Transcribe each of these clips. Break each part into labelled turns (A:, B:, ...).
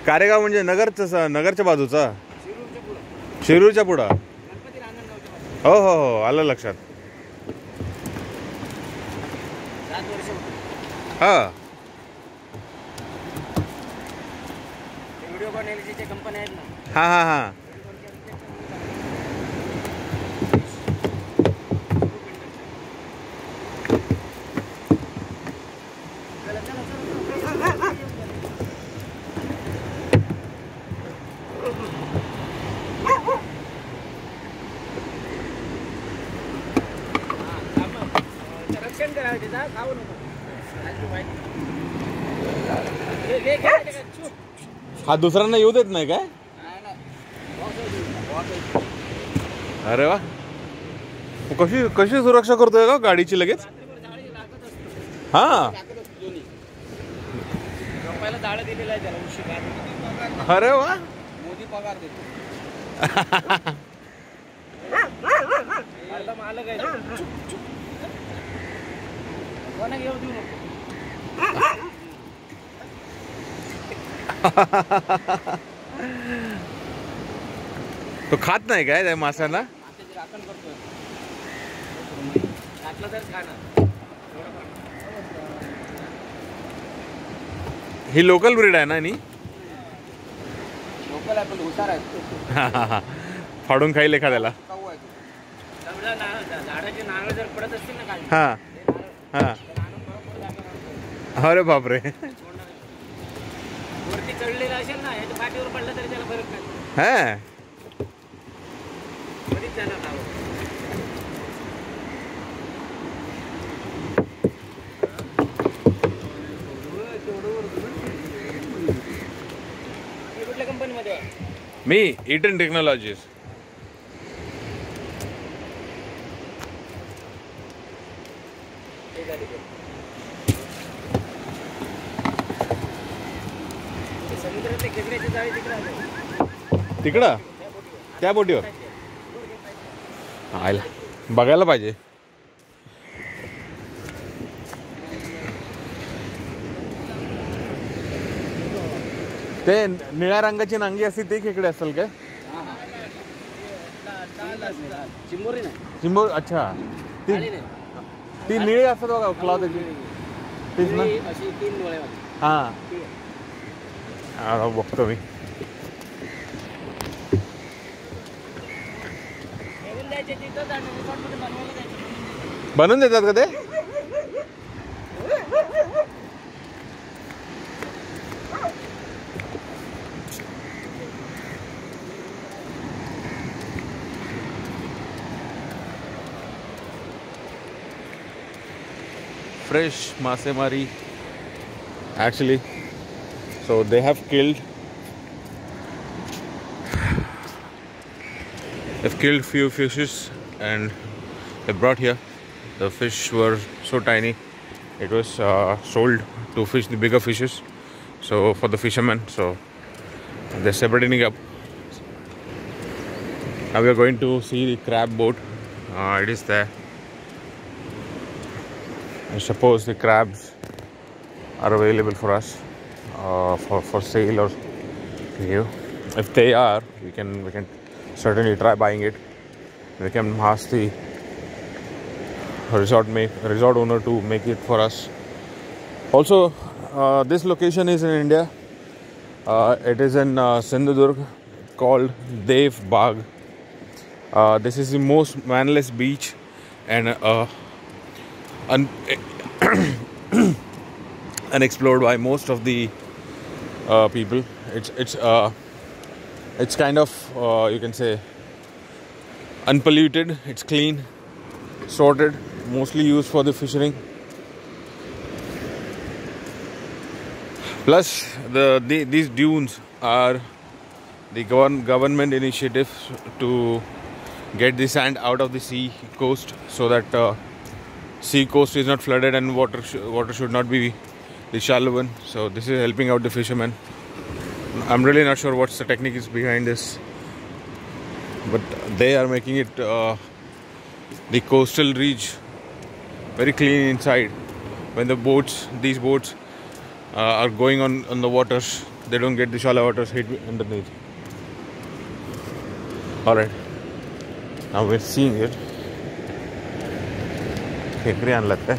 A: कारेगाव म्हणजे नगरच्या बाजूचा, शिरूरच्या पुढं. हो हो हो, आलं लक्षात. हा, हा हा हा. हा दुसऱ्यांना येऊ देत नाही काय? अरे वा, कशी कशी सुरक्षा करतोय का गाडीची लगेच? हा, अरे वा,
B: मोदी पगार देतो.
A: तो खात नाही काय त्या माशांना? ही लोकल ब्रीड आहे ना? नी
B: लोकल आहे पण हुशार आहे.
A: फाडून खाईल एखाद्याला.
B: झाडाचे नारळ जर पडत असतील ना खाली,
A: हा हा, अरे बापरे.
B: वरती चढलेला असेल ना, याच्या पाठीवर पडलं तरी त्याला फरक नाही.
A: हा,
B: कधीच जाणार नाही. कुठल्या कंपनीमध्ये?
A: मी ईटन टेक्नॉलॉजीज. तिकडं त्या बोटीवर आयला बघायला पाहिजे. ते निळ्या रंगाची नांगी असते ती खेकडे असेल काय?
B: चिंबोरी नाही,
A: चिंबोरी. अच्छा, ती निळी असतात बघा क्लॉथ तीच ना?
B: अशी 3 डोळ्यावाली.
A: हा, बघतो मी. बनवून देतात का ते? Fresh masemari actually. So they have killed few fishes and they brought here. The fish were so tiny, it was sold to fish the bigger fishes, so for the fishermen, so they're separating up. Now we are going to see the crab boat. It is there. I suppose the crabs are available for us for sale or view. If they are, we can certainly try buying it. We can ask the resort owner to make it for us. Also, this location is in India. It is in Sindhudurg, called Dev Bagh. This is the most manless beach and unexplored by most of the people. It's kind of you can say unpolluted. It's clean, sorted, mostly used for the fishing. Plus, these dunes are the government initiative to get the sand out of the sea coast, so that sea coast is not flooded and water should not be the shallow one. So this is helping out the fishermen. I'm really not sure what's the technique is behind this, but they are making it the coastal reach very clean inside. When these boats are going on the waters, they don't get the shallow waters hit underneath. Alright, now we're seeing it. खेकडी आणलात काय?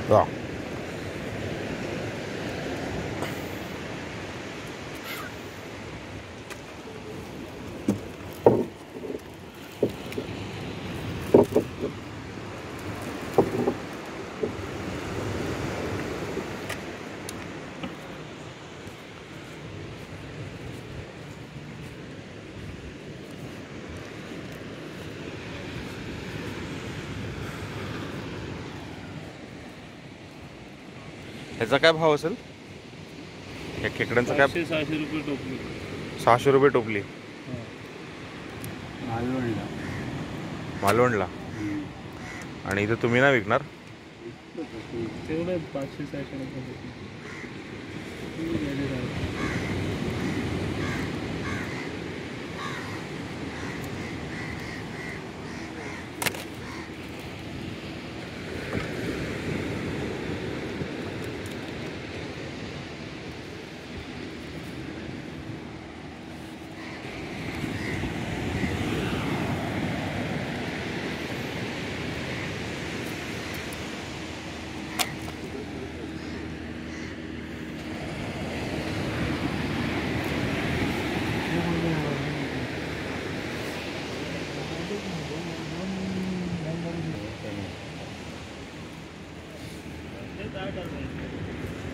A: Wow. ह्याचा काय भाव असेल? या खेकड्यांचा काय?
C: 600 रुपये टोपली.
A: 600 रुपये टोपली. मालवणला. आणि इथं तुम्ही नाही विकणार?
C: तेवढं 500-600 रुपये.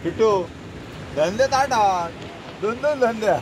D: किटू धंदे ताट दोन धंदे